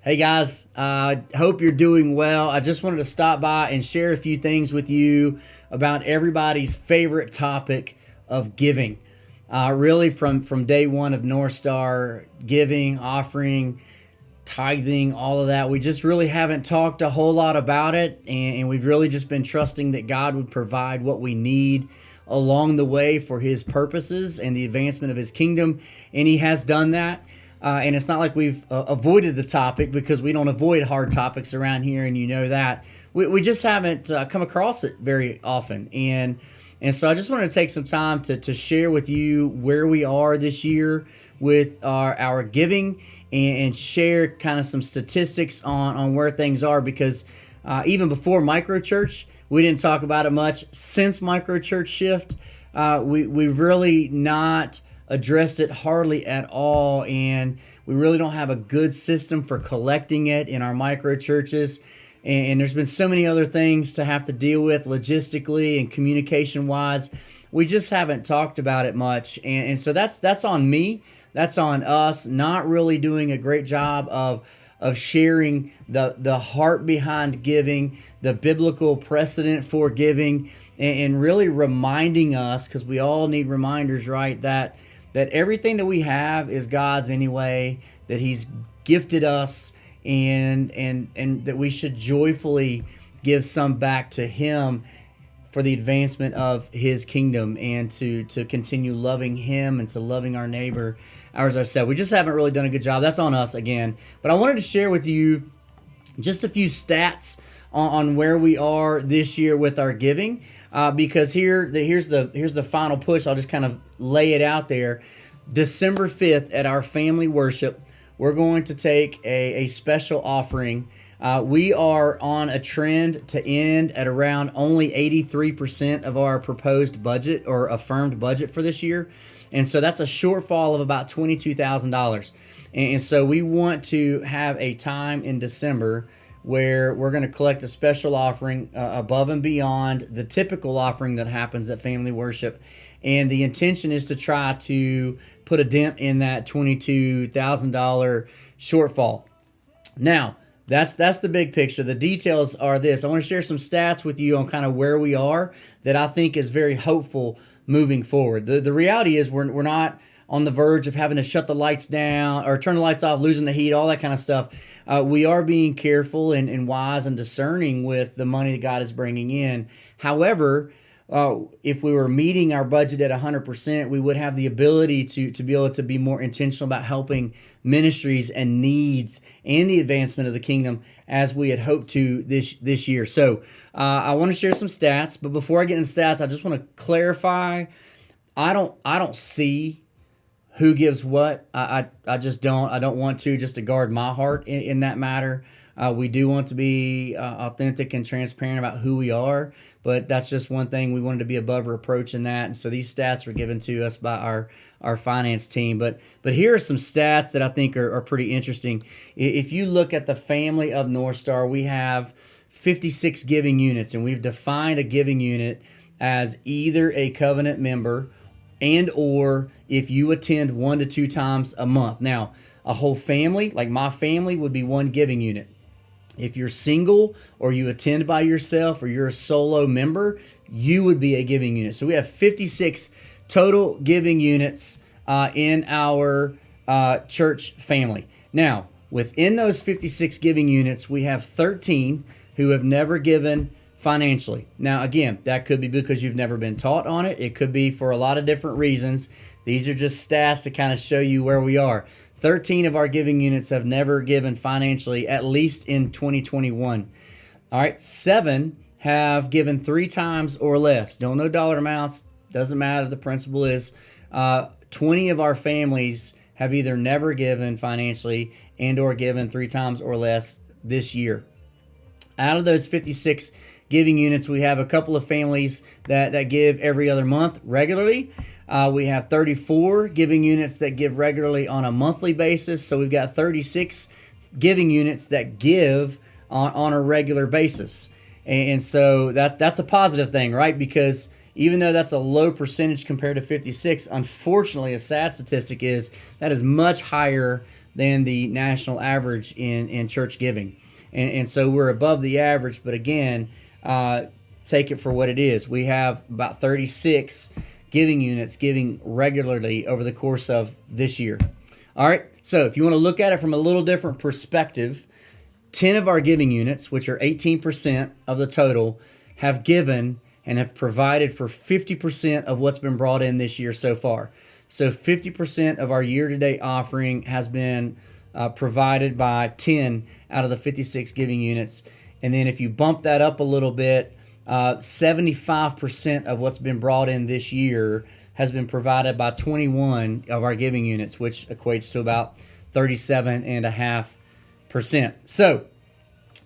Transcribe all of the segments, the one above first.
Hey guys, hope you're doing well. I just wanted to stop by and share a few things with you about everybody's favorite topic of giving. Really, from day one of Northstar, giving, offering, tithing, all of that. We just really haven't talked a whole lot about it, and we've really just been trusting that God would provide what we need along the way for His purposes and the advancement of His kingdom, and He has done that. And it's not like we've avoided the topic, because we don't avoid hard topics around here, and you know that. We just haven't come across it very often. And so I just wanted to take some time to share with you where we are this year with our giving, and share kind of some statistics on where things are, because even before microchurch, we didn't talk about it much. Since microchurch shift, we really not addressed it hardly at all, and we really don't have a good system for collecting it in our micro churches. And there's been so many other things to have to deal with logistically and communication wise. We just haven't talked about it much, and so that's on me. That's on us not really doing a great job of sharing the heart behind giving, the biblical precedent for giving, and really reminding us, because we all need reminders, right? That everything that we have is God's anyway, that He's gifted us, and that we should joyfully give some back to Him for the advancement of His kingdom, and to continue loving Him and to loving our neighbor as ourselves. We just haven't really done a good job. That's on us again. But I wanted to share with you just a few stats on where we are this year with our giving, because here's the final push. I'll just kind of lay it out there. December 5th at our family worship, we're going to take a special offering. We are on a trend to end at around only 83% of our proposed budget or affirmed budget for this year. And so that's a shortfall of about $22,000. And so we want to have a time in December where we're going to collect a special offering above and beyond the typical offering that happens at family worship. And the intention is to try to put a dent in that $22,000 shortfall. Now, that's the big picture. The details are this. I want to share some stats with you on kind of where we are that I think is very hopeful moving forward. The reality is we're not on the verge of having to shut the lights down or turn the lights off, losing the heat, all that kind of stuff. We are being careful and wise and discerning with the money that God is bringing in. However, if we were meeting our budget at 100%, we would have the ability to be able to be more intentional about helping ministries and needs and the advancement of the kingdom as we had hoped to this year. So I want to share some stats, but before I get into stats, I just want to clarify. I don't see who gives what. I just don't. I don't want to, just to guard my heart in that matter. We do want to be authentic and transparent about who we are, but that's just one thing. We wanted to be above reproach in that. And so these stats were given to us by our finance team. But here are some stats that I think are pretty interesting. If you look at the family of Northstar, we have 56 giving units, and we've defined a giving unit as either a covenant member and or if you attend 1 to 2 times a month. Now, a whole family, like my family, would be one giving unit. If you're single or you attend by yourself or you're a solo member, you would be a giving unit. So we have 56 total giving units in our church family. Now, within those 56 giving units, we have 13 who have never given financially. Now, again, that could be because you've never been taught on it. It could be for a lot of different reasons. These are just stats to kind of show you where we are. 13 of our giving units have never given financially, at least in 2021. All right, 7 have given 3 times or less. Don't know dollar amounts, doesn't matter. The principle is 20 of our families have either never given financially and or given 3 times or less this year. Out of those 56 giving units, we have a couple of families that give every other month regularly. We have 34 giving units that give regularly on a monthly basis. So we've got 36 giving units that give on a regular basis. And so that's a positive thing, right? Because even though that's a low percentage compared to 56, unfortunately, a sad statistic is that is much higher than the national average in church giving. And so we're above the average, but again, take it for what it is. We have about 36 giving units giving regularly over the course of this year. All right, so if you want to look at it from a little different perspective, 10 of our giving units, which are 18% of the total, have given and have provided for 50% of what's been brought in this year so far. So 50% of our year-to-date offering has been provided by 10 out of the 56 giving units. And then if you bump that up a little bit, 75% of what's been brought in this year has been provided by 21 of our giving units, which equates to about 37.5%. So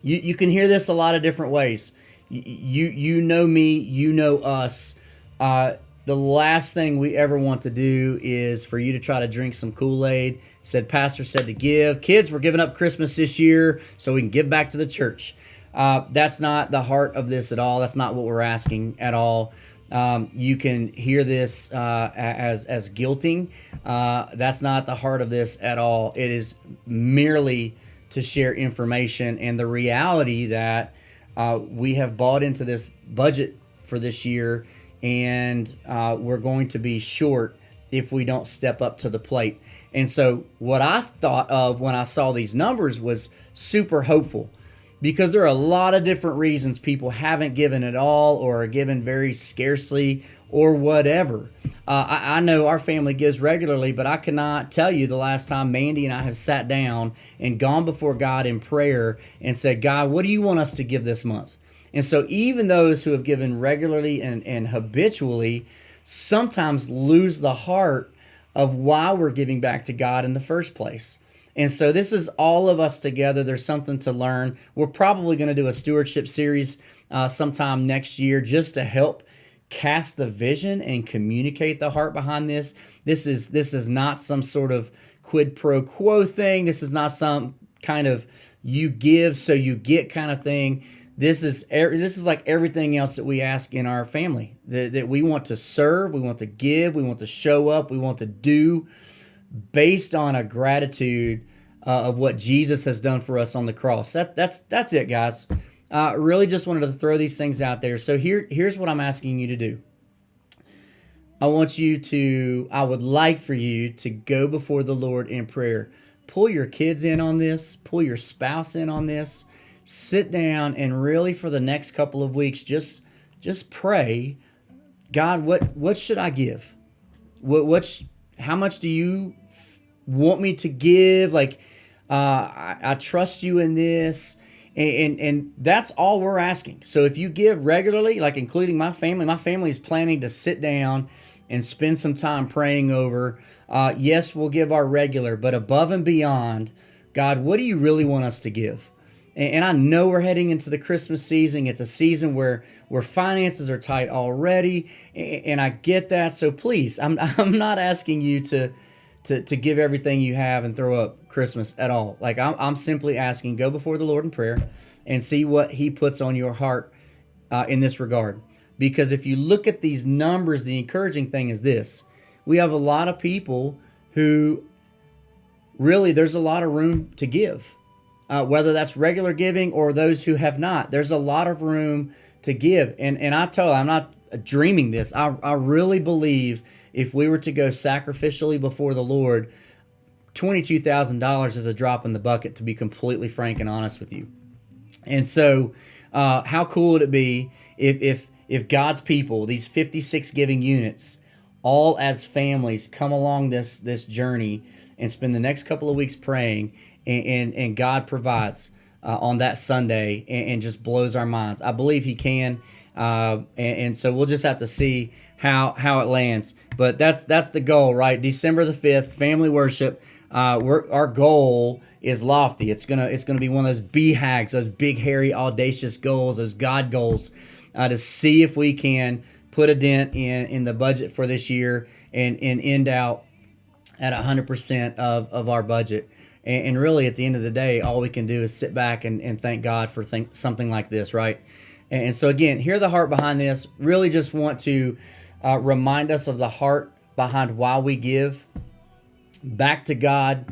you can hear this a lot of different ways. You know me, you know us. The last thing we ever want to do is for you to try to drink some Kool-Aid. Pastor said to give. Kids, we're giving up Christmas this year so we can give back to the church. That's not the heart of this at all. That's not what we're asking at all. You can hear this as guilting. That's not the heart of this at all. It is merely to share information and the reality that we have bought into this budget for this year, and we're going to be short if we don't step up to the plate. And so what I thought of when I saw these numbers was super hopeful, because there are a lot of different reasons people haven't given at all or are given very scarcely or whatever. I know our family gives regularly, but I cannot tell you the last time Mandy and I have sat down and gone before God in prayer and said, God, what do you want us to give this month? And so even those who have given regularly and habitually sometimes lose the heart of why we're giving back to God in the first place. And so this is all of us together. There's something to learn. We're probably going to do a stewardship series sometime next year just to help cast the vision and communicate the heart behind this. This is not some sort of quid pro quo thing. This is not some kind of you give so you get kind of thing. This is like everything else that we ask in our family, that we want to serve, we want to give, we want to show up, we want to do based on a gratitude of what Jesus has done for us on the cross. That's it, guys. Really just wanted to throw these things out there. So here's what I'm asking you to do. I would like for you to go before the Lord in prayer. Pull your kids in on this, pull your spouse in on this. Sit down and really for the next couple of weeks just pray, God, what should I give? How much do you want me to give? Like, I trust you in this, and that's all we're asking. So if you give regularly, like including my family is planning to sit down and spend some time praying over. Yes, we'll give our regular, but above and beyond, God, what do you really want us to give? And I know we're heading into the Christmas season. It's a season where finances are tight already, and I get that. So please, I'm not asking you to give everything you have and throw up Christmas at all. Like I'm simply asking, go before the Lord in prayer and see what He puts on your heart in this regard. Because if you look at these numbers, the encouraging thing is this: we have a lot of people who really there's a lot of room to give. Whether that's regular giving or those who have not, there's a lot of room to give. And I tell you, I'm not dreaming this. I really believe if we were to go sacrificially before the Lord, $22,000 is a drop in the bucket, to be completely frank and honest with you. And so how cool would it be if God's people, these 56 giving units, all as families come along this journey and spend the next couple of weeks praying, and God provides on that Sunday and just blows our minds. I believe He can, and so we'll just have to see how it lands. But that's the goal, right? December the 5th, family worship. Our goal is lofty. It's gonna be one of those BHAGs, those big, hairy, audacious goals, those God goals, to see if we can put a dent in the budget for this year and end out at 100% of our budget. And really, at the end of the day, all we can do is sit back and thank God for something like this, right? And so again, hear the heart behind this. Really just want to remind us of the heart behind why we give back to God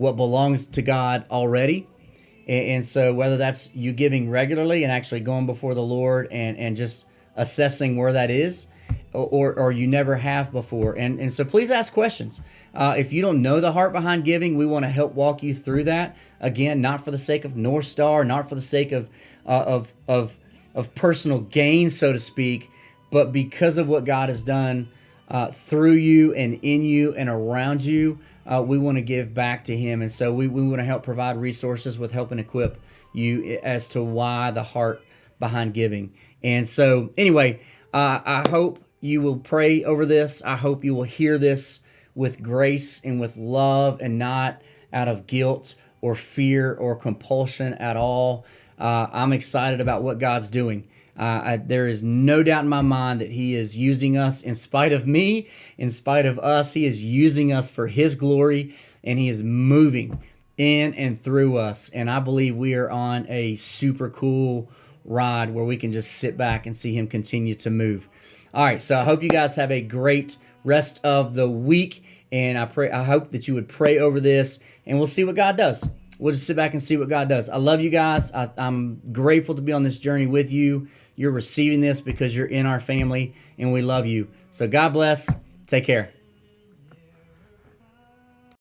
what belongs to God already. And so whether that's you giving regularly and actually going before the Lord and just assessing where that is, or you never have before. And so please ask questions. If you don't know the heart behind giving, we want to help walk you through that. Again, not for the sake of Northstar, not for the sake of personal gain, so to speak, but because of what God has done through you and in you and around you. We want to give back to Him. And so we want to help provide resources with helping equip you as to why the heart behind giving. And so anyway, I hope you will pray over this. I hope you will hear this with grace and with love and not out of guilt or fear or compulsion at all. I'm excited about what God's doing. There is no doubt in my mind that He is using us in spite of me, in spite of us. He is using us for His glory, and He is moving in and through us. And I believe we are on a super cool ride where we can just sit back and see Him continue to move. All right, so I hope you guys have a great rest of the week, and I hope that you would pray over this, and we'll see what God does. We'll just sit back and see what God does. I love you guys. I'm grateful to be on this journey with you. You're receiving this because you're in our family, and we love you. So God bless. Take care.